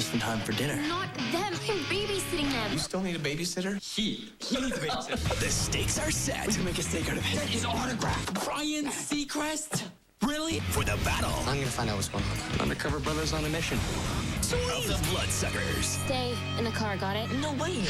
just in time for dinner. Not them. I'm babysitting them. You still need a babysitter? He needs a babysitter. The stakes are set. We can make a steak out of it. His autograph. Ryan Seacrest? Really? For the battle I'm gonna find out what's going on. Undercover brothers on a mission. of the Bloodsuckers. Stay in the car, got it? No way.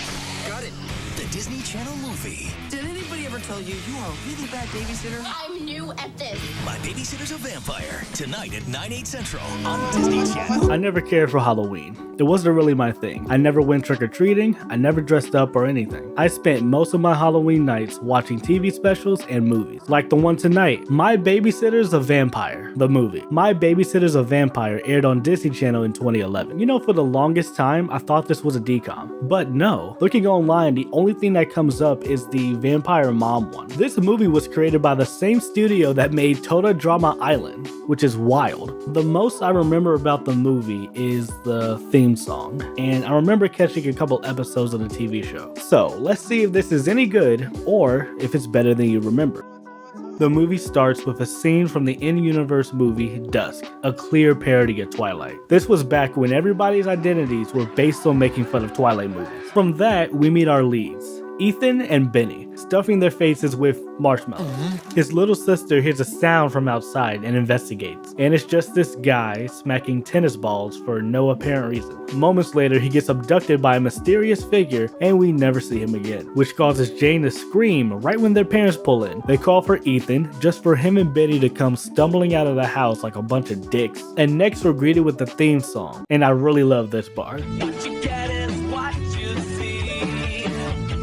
Got it. The Disney Channel movie. Did anybody ever tell you you are a really bad babysitter? I'm new at this. My Babysitter's a Vampire. Tonight at 9/8 Central on Disney Channel. I never cared for Halloween. It wasn't really my thing. I never went trick-or-treating. I never dressed up or anything. I spent most of my Halloween nights watching TV specials and movies. Like the one tonight, My Babysitter's a Vampire, the movie. My Babysitter's a Vampire aired on Disney Channel in 2011. You know, for the longest time, I thought this was a Dcom. But no. Looking online, the only thing that comes up is the Vampire Mom one. This movie was created by the same studio that made Total Drama Island, which is wild. The most I remember about the movie is the theme song, and I remember catching a couple episodes of the TV show. So let's see if this is any good or if it's better than you remember. The movie starts with a scene from the in-universe movie Dusk, a clear parody of Twilight. This was back when everybody's identities were based on making fun of Twilight movies. From that, we meet our leads, Ethan and Benny, stuffing their faces with marshmallows. His little sister hears a sound from outside and investigates, and it's just this guy smacking tennis balls for no apparent reason. Moments later, he gets abducted by a mysterious figure and we never see him again, which causes Jane to scream right when their parents pull in. They call for Ethan just for him and Benny to come stumbling out of the house like a bunch of dicks. And next we're greeted with the theme song, and I really love this part. What you get is what you see.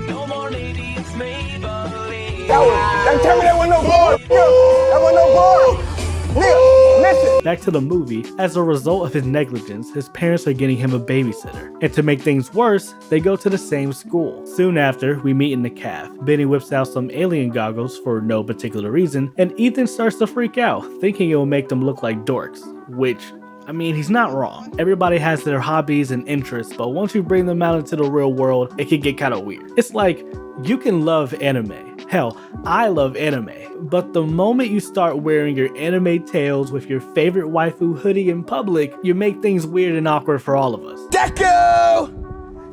No more ladies Maybelline. Tell me that wasn't no bar. That wasn't no bar. Nigga, listen. Back to the movie, as a result of his negligence, his parents are getting him a babysitter. And to make things worse, they go to the same school. Soon after, we meet in the caf. Benny whips out some alien goggles for no particular reason, and Ethan starts to freak out, thinking it will make them look like dorks, which, I mean, he's not wrong. Everybody has their hobbies and interests, but once you bring them out into the real world, it can get kind of weird. It's like, you can love anime. Hell, I love anime. But the moment you start wearing your anime tails with your favorite waifu hoodie in public, you make things weird and awkward for all of us. Deku!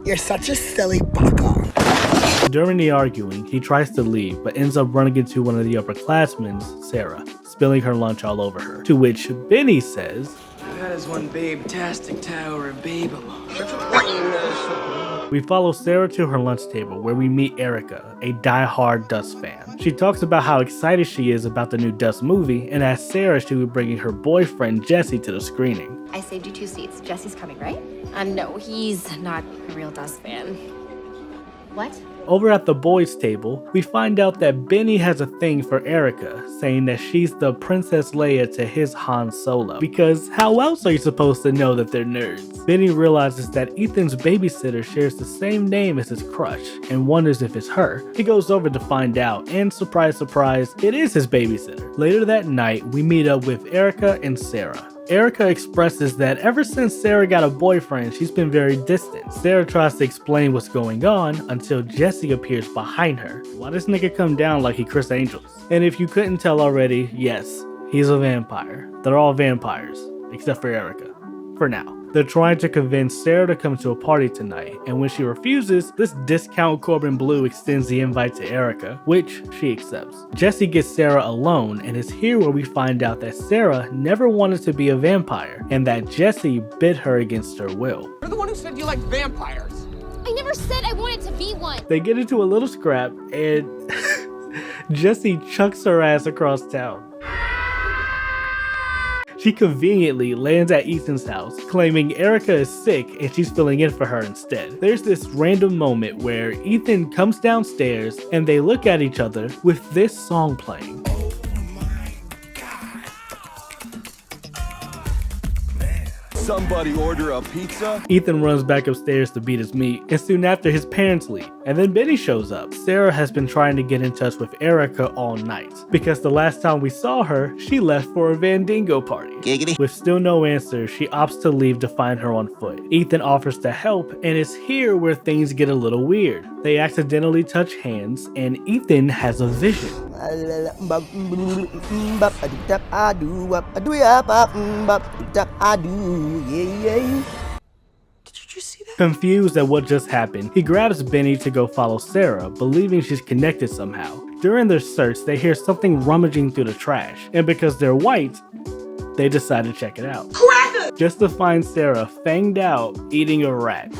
You're such a silly baka. During the arguing, he tries to leave, but ends up running into one of the upperclassmen, Sarah, spilling her lunch all over her. To which Benny says, That is one babe-tastic tower of Babel. we follow Sarah to her lunch table where we meet Erica, a die-hard Dust fan. She talks about how excited she is about the new Dust movie and asks Sarah if she would be bringing her boyfriend Jesse to the screening. I saved you 2 seats. Jesse's coming, right? No, he's not a real Dust fan. What? Over at the boys' table, we find out that Benny has a thing for Erica, saying that she's the Princess Leia to his Han Solo. Because how else are you supposed to know that they're nerds? Benny realizes that Ethan's babysitter shares the same name as his crush, and wonders if it's her. He goes over to find out, and surprise surprise, it is his babysitter. Later that night, we meet up with Erica and Sarah. Erica expresses that ever since Sarah got a boyfriend, she's been very distant. Sarah tries to explain what's going on until Jesse appears behind her. Why does nigga come down like he Chris Angels? And if you couldn't tell already, yes, he's a vampire. They're all vampires, except for Erica. For now. They're trying to convince Sarah to come to a party tonight, and when she refuses, this discount Corbin Blue extends the invite to Erica, which she accepts. Jesse gets Sarah alone, and it's here where we find out that Sarah never wanted to be a vampire, and that Jesse bit her against her will. You're the one who said you like vampires. I never said I wanted to be one. They get into a little scrap, and Jesse chucks her ass across town. She conveniently lands at Ethan's house, claiming Erica is sick and she's filling in for her instead. There's this random moment where Ethan comes downstairs and they look at each other with this song playing. Somebody order a pizza? Ethan runs back upstairs to beat his meat, and soon after his parents leave, and then Benny shows up. Sarah has been trying to get in touch with Erica all night, because the last time we saw her, she left for a Vandingo party. Giggity. With still no answer, she opts to leave to find her on foot. Ethan offers to help, and it's here where things get a little weird. They accidentally touch hands, and Ethan has a vision. Confused at what just happened, he grabs Benny to go follow Sarah, believing she's connected somehow. During their search, they hear something rummaging through the trash, and because they're white, they decide to check it out. Cracker! Just to find Sarah fanged out eating a rat.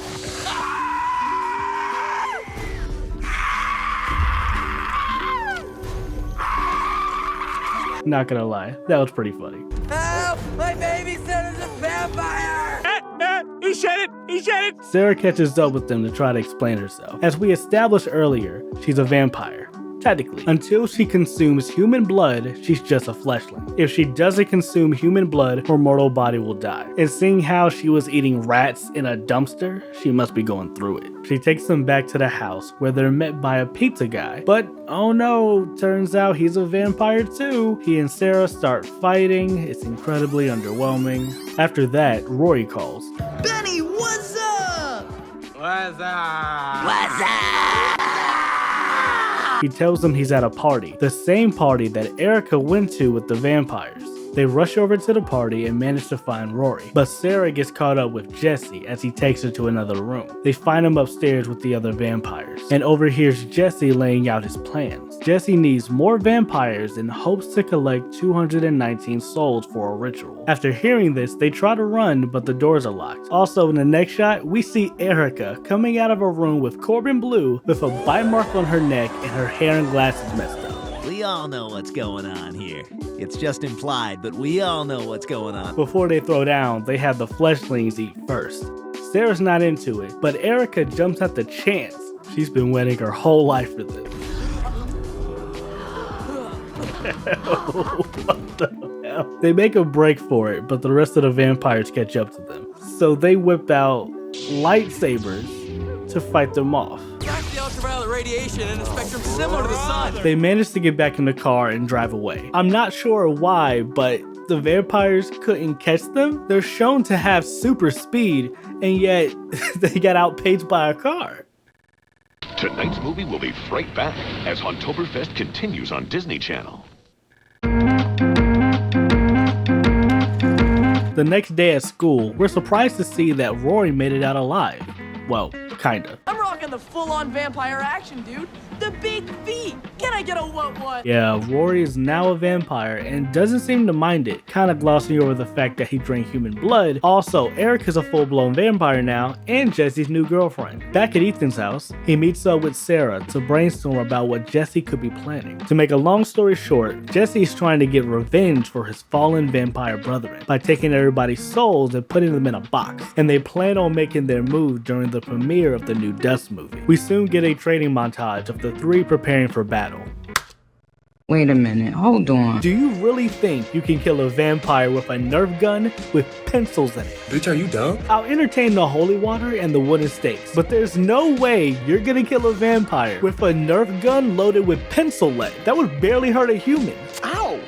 Not gonna lie, that was pretty funny. Help! My babysitter's a vampire! He said it! He said it! Sarah catches up with them to try to explain herself. As we established earlier, she's a vampire. Technically. Until she consumes human blood, she's just a fleshling. If she doesn't consume human blood, her mortal body will die. And seeing how she was eating rats in a dumpster, she must be going through it. She takes them back to the house, where they're met by a pizza guy. But, oh no, turns out he's a vampire too. He and Sarah start fighting. It's incredibly underwhelming. After that, Rory calls. Benny, what's up? What's up? What's up? He tells them he's at a party, the same party that Erica went to with the vampires. They rush over to the party and manage to find Rory, but Sarah gets caught up with Jesse as he takes her to another room. They find him upstairs with the other vampires, and overhears Jesse laying out his plans. Jesse needs more vampires and hopes to collect 219 souls for a ritual. After hearing this, they try to run, but the doors are locked. Also, in the next shot, we see Erica coming out of a room with Corbin Blue with a bite mark on her neck and her hair and glasses messed up. We all know what's going on here. It's just implied, but we all know what's going on. Before they throw down, they have the fleshlings eat first. Sarah's not into it, but Erica jumps at the chance. She's been waiting her whole life for this. What the hell? They make a break for it, but the rest of the vampires catch up to them. So they whip out lightsabers to fight them off. The ultraviolet radiation in a spectrum similar to the sun. They manage to get back in the car and drive away. I'm not sure why, but the vampires couldn't catch them. They're shown to have super speed, and yet they got outpaced by a car. Tonight's movie will be right back as Hauntoberfest continues on Disney Channel. The next day at school, we're surprised to see that Rory made it out alive. Well, kinda. I'm rocking the full-on vampire action, dude. The big feet. Can I get a what? Yeah, Rory is now a vampire and doesn't seem to mind it, kinda glossing over the fact that he drank human blood. Also, Eric is a full-blown vampire now, and Jesse's new girlfriend. Back at Ethan's house, he meets up with Sarah to brainstorm about what Jesse could be planning. To make a long story short, Jesse is trying to get revenge for his fallen vampire brethren by taking everybody's souls and putting them in a box, and they plan on making their move during the premiere of the new Dust movie. We soon get a training montage of the three preparing for battle. Wait a minute, hold on. Do you really think you can kill a vampire with a Nerf gun with pencils in it? Bitch, are you dumb? I'll entertain the holy water and the wooden stakes, but there's no way you're gonna kill a vampire with a Nerf gun loaded with pencil lead. That would barely hurt a human. Ow!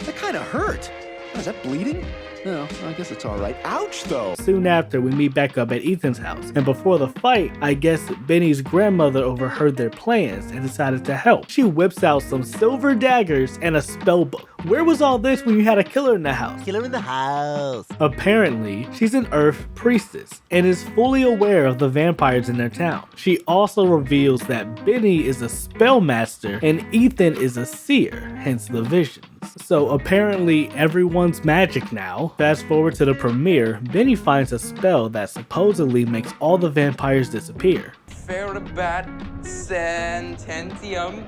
That kind of hurt. Oh, is that bleeding? No, I guess it's all right. Ouch, though. Soon after, we meet back up at Ethan's house, and before the fight, I guess Benny's grandmother overheard their plans and decided to help. She whips out some silver daggers and a spell book. Where was all this when you had a killer in the house? Killer in the house. Apparently, she's an Earth priestess and is fully aware of the vampires in their town. She also reveals that Benny is a spellmaster and Ethan is a seer, hence the visions. So apparently everyone's magic now. Fast forward to the premiere, Benny finds a spell that supposedly makes all the vampires disappear. Ferabat Sententium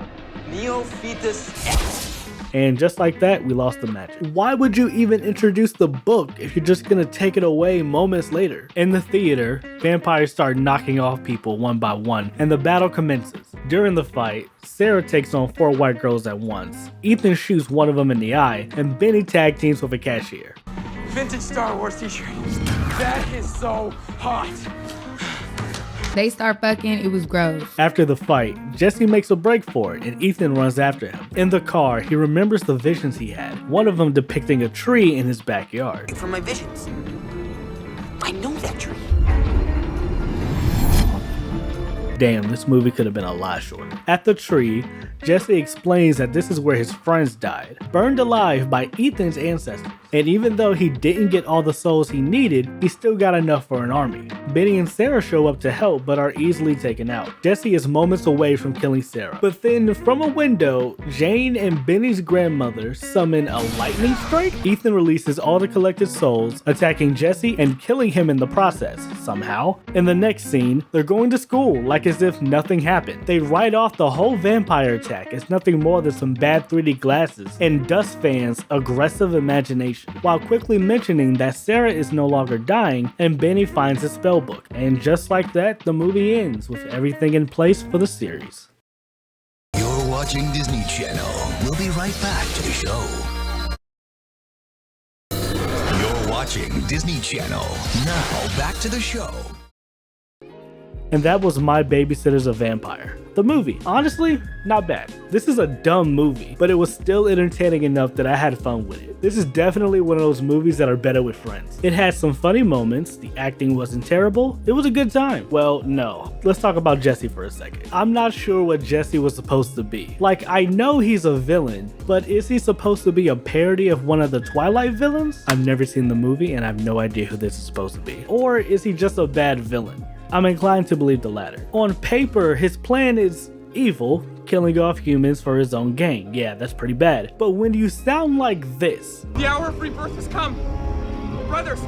Neophytus. And just like that, we lost the magic. Why would you even introduce the book if you're just gonna take it away moments later? In the theater, vampires start knocking off people one by one, and the battle commences. During the fight, Sarah takes on 4 white girls at once. Ethan shoots one of them in the eye, and Benny tag teams with a cashier. Vintage Star Wars t-shirt. That is so hot. They start fucking, it was gross. After the fight, Jesse makes a break for it and Ethan runs after him. In the car, he remembers the visions he had, one of them depicting a tree in his backyard. From my visions, I know that tree. Damn, this movie could have been a lot shorter. At the tree, Jesse explains that this is where his friends died, burned alive by Ethan's ancestors. And even though he didn't get all the souls he needed, he still got enough for an army. Benny and Sarah show up to help but are easily taken out. Jesse is moments away from killing Sarah. But then from a window, Jane and Benny's grandmother summon a lightning strike. Ethan releases all the collected souls, attacking Jesse and killing him in the process, somehow. In the next scene, they're going to school like as if nothing happened. They write off the whole vampire attack as nothing more than some bad 3D glasses and Dust fans' aggressive imagination, while quickly mentioning that Sarah is no longer dying and Benny finds his spellbook. And just like that, the movie ends with everything in place for the series. You're watching Disney Channel. We'll be right back to the show. You're watching Disney Channel. Now back to the show. And that was My Babysitter's a Vampire. The movie, honestly, not bad. This is a dumb movie, but it was still entertaining enough that I had fun with it. This is definitely one of those movies that are better with friends. It had some funny moments, the acting wasn't terrible, it was a good time. Well, no. Let's talk about Jesse for a second. I'm not sure what Jesse was supposed to be. Like, I know he's a villain, but is he supposed to be a parody of one of the Twilight villains? I've never seen the movie and I have no idea who this is supposed to be. Or is he just a bad villain? I'm inclined to believe the latter. On paper, his plan is evil, killing off humans for his own gain. Yeah, that's pretty bad. But when you sound like this, The hour of rebirth has come. Brothers,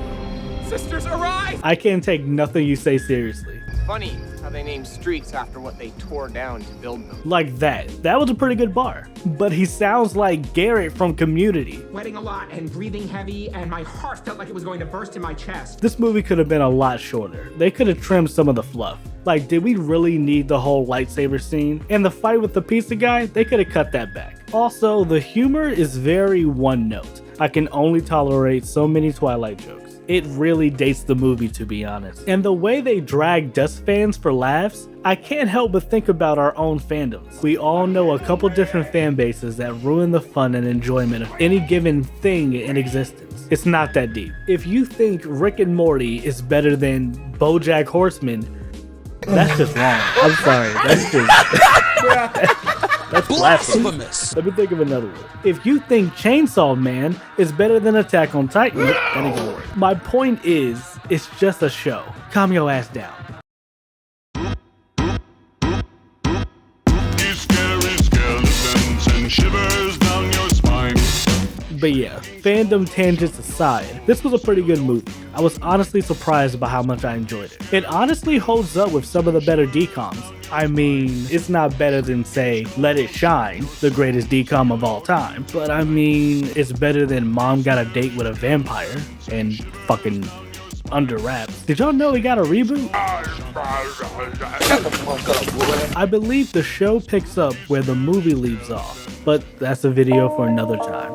sisters, arise! I can't take nothing you say seriously. Funny how they named streets after what they tore down to build them. Like that. That was a pretty good bar. But he sounds like Garrett from Community. Sweating a lot and breathing heavy, and my heart felt like it was going to burst in my chest. This movie could have been a lot shorter. They could have trimmed some of the fluff. Like, did we really need the whole lightsaber scene? And the fight with the pizza guy, they could have cut that back. Also, the humor is very one note. I can only tolerate so many Twilight jokes. It really dates the movie, to be honest. And the way they drag Dust fans for laughs, I can't help but think about our own fandoms. We all know a couple different fan bases that ruin the fun and enjoyment of any given thing in existence. It's not that deep. If you think Rick and Morty is better than BoJack Horseman, that's just wrong. I'm sorry. That's just... That's blasphemous. Let me think of another one. If you think Chainsaw Man is better than Attack on Titan, that ain't gonna work. My point is, it's just a show. Calm your ass down. Scary skeletons and shivers down your spine. But yeah, fandom tangents aside, this was a pretty good movie. I was honestly surprised by how much I enjoyed it. It honestly holds up with some of the better Dcoms. I mean, it's not better than, say, Let It Shine, the greatest Dcom of all time. But I mean, it's better than Mom Got a Date with a Vampire and fucking Under Wraps. Did y'all know he got a reboot? Shut the fuck up, boy. I believe the show picks up where the movie leaves off, but that's a video for another time.